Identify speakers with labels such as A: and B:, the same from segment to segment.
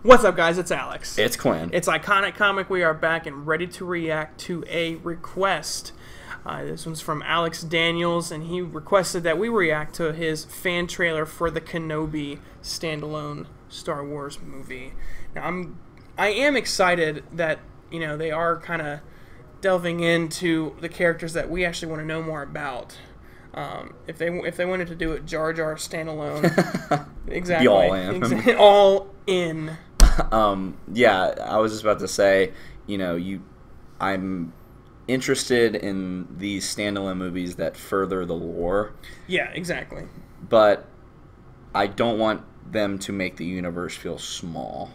A: What's up, guys? It's Alex.
B: It's Quinn.
A: It's Iconic Comic. We are back and ready to react to a request. This one's from Alex Daniels, and he requested that we react to his fan trailer for the Kenobi standalone Star Wars movie. Now, I am excited that, you know, they are kind of delving into the characters that we actually want to know more about. If they wanted to do it Jar Jar standalone, exactly,
B: be all in.
A: All in.
B: Yeah, I was just about to say, you know, I'm interested in these standalone movies that further the lore.
A: Yeah, exactly.
B: But I don't want them to make the universe feel small.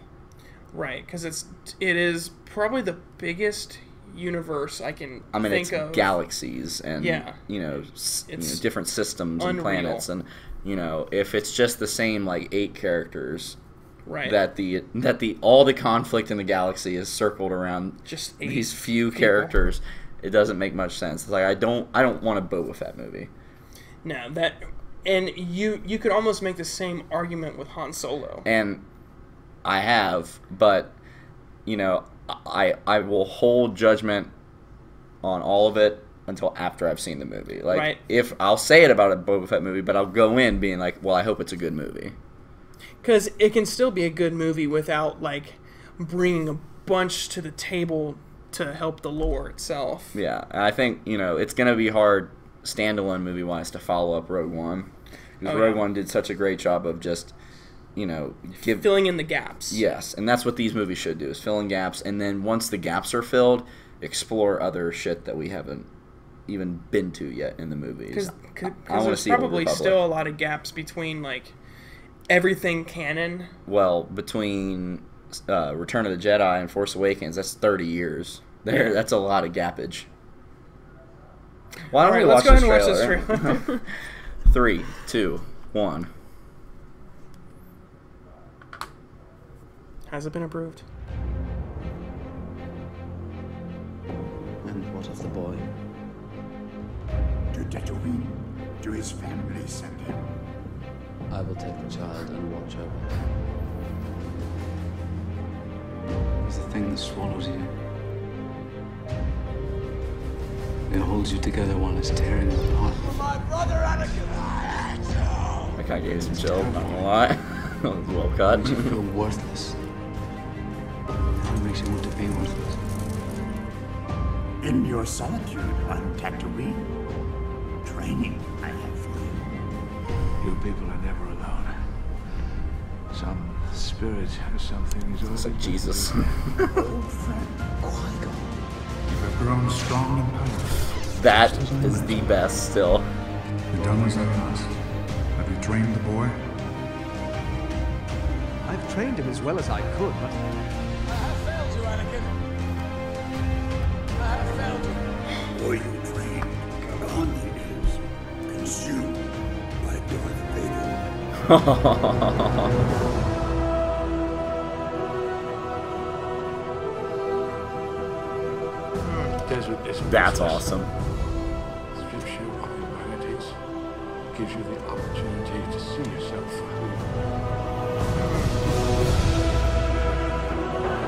A: Right, because it is probably the biggest universe I can think of.
B: Galaxies and different systems and planets, and if it's just the same like 8 characters, right? That all the conflict in the galaxy is circled around
A: just
B: these few characters. It doesn't make much sense. It's like I don't want a Boba Fett movie.
A: No, and you could almost make the same argument with Han Solo.
B: And I have, but I will hold judgment on all of it until after I've seen the movie. Like,
A: right.
B: If I'll say it about a Boba Fett movie, but I'll go in being like, well, I hope it's a good movie.
A: Because it can still be a good movie without, like, bringing a bunch to the table to help the lore itself.
B: Yeah, and I think, it's going to be hard standalone movie-wise to follow up Rogue One. Because Rogue One did such a great job of just, filling
A: in the gaps.
B: Yes, and that's what these movies should do, is fill in gaps, and then once the gaps are filled, explore other shit that we haven't even been to yet in the movies.
A: Because there's probably still a lot of gaps between, like, everything canon.
B: Well, between Return of the Jedi and Force Awakens, that's 30 years. That's a lot of gappage. Why don't we watch this trailer? 3, 2, 1.
A: Has it been approved?
C: And what of the boy?
D: To Tatooine, to his family send him.
C: I will take the child and watch over him. It's the thing that swallows you. It holds you together while it's tearing you apart.
D: My brother Anakin!
B: That guy gave some chills, not gonna lie. That was well cut.
C: Makes you feel worthless. It makes you want to be worthless.
D: In your solitude on Tatooine, training I have for you.
E: You people are never alone. Some spirit or something is
B: It's like Jesus.
D: Old friend Qui-Gon.
F: You have grown strong and powerful.
B: That is the best still.
F: You've done as I asked. Have you trained the boy?
G: I've trained him as well as I could, but...
D: I have failed you, Anakin. I have failed you. Boy you trained, gone he is. Consumed by Darth Vader.
B: That's awesome.
E: Strips you of humanities, gives you the opportunity to see yourself for who you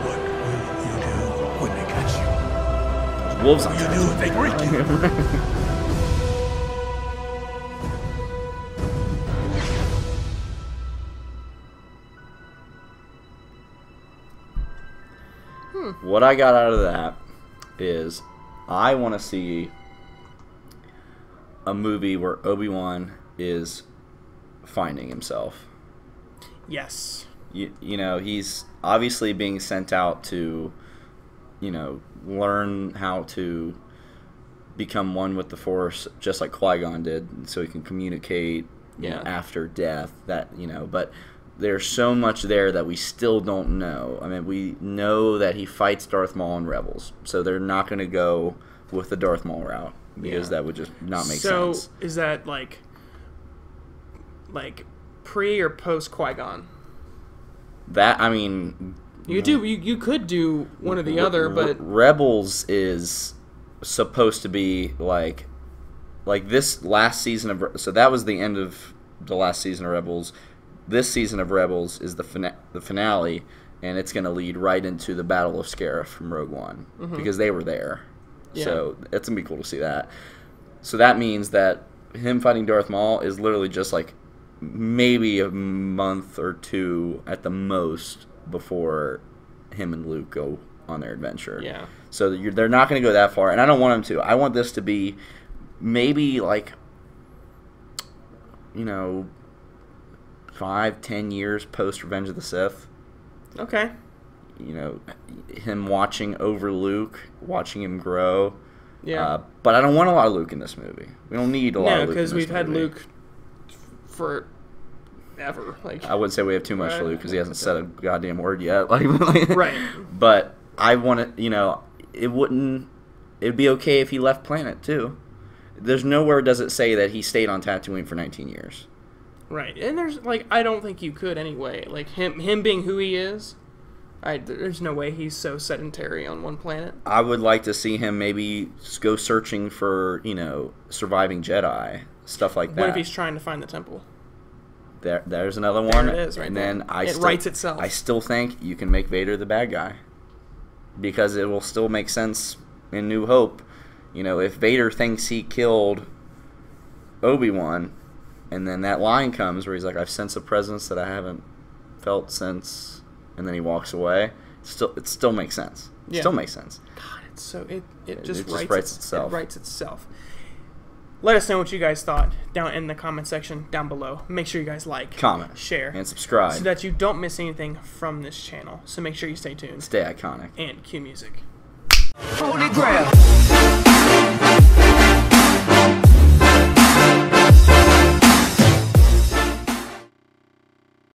D: What will you do when they catch you?
B: There's wolves on
D: You do if they break you.
B: What I got out of that is I want to see a movie where Obi-Wan is finding himself.
A: Yes.
B: He's obviously being sent out to, learn how to become one with the Force, just like Qui-Gon did, so he can communicate after death. But there's so much there that we still don't know. I mean, we know that he fights Darth Maul in Rebels, so they're not going to go with the Darth Maul route because that would just not make sense.
A: So is that like pre or post Qui-Gon?
B: That, I mean,
A: you could do one or the other, but
B: Rebels is supposed to be like this last season of, so that was the end of the last season of Rebels. This season of Rebels is the finale, and it's going to lead right into the Battle of Scarif from Rogue One because they were there.
A: Yeah.
B: So it's going to be cool to see that. So that means that him fighting Darth Maul is literally just like maybe a month or two at the most before him and Luke go on their adventure.
A: Yeah.
B: So they're not going to go that far, and I don't want them to. I want this to be maybe like, 5-10 years post Revenge of the Sith.
A: Okay.
B: Him watching over Luke, watching him grow.
A: Yeah.
B: But I don't want a lot of Luke in this movie. We don't need a lot of Luke in this movie.
A: because we've had Luke for ever. Like,
B: I wouldn't say we have too much Luke because he hasn't said a goddamn word yet.
A: Right.
B: But I want to, it'd be okay if he left planet too. There's nowhere does it say that he stayed on Tatooine for 19 years.
A: Right. And there's, I don't think you could anyway. Like, him being who he is, there's no way he's so sedentary on one planet.
B: I would like to see him maybe go searching for, surviving Jedi, stuff like that.
A: What if he's trying to find the temple?
B: There's another one.
A: There it is, right
B: and
A: there.
B: then
A: It writes itself.
B: I still think you can make Vader the bad guy because it will still make sense in New Hope. If Vader thinks he killed Obi-Wan, and then that line comes where he's like, "I've sensed a presence that I haven't felt since," and then he walks away. It still makes sense. It still makes sense.
A: God, it's so it just
B: writes itself.
A: It writes itself. Let us know what you guys thought down in the comment section down below. Make sure you guys like,
B: comment,
A: share,
B: and subscribe
A: so that you don't miss anything from this channel. So make sure you stay tuned.
B: Stay iconic.
A: And cue music.
G: Holy Grail.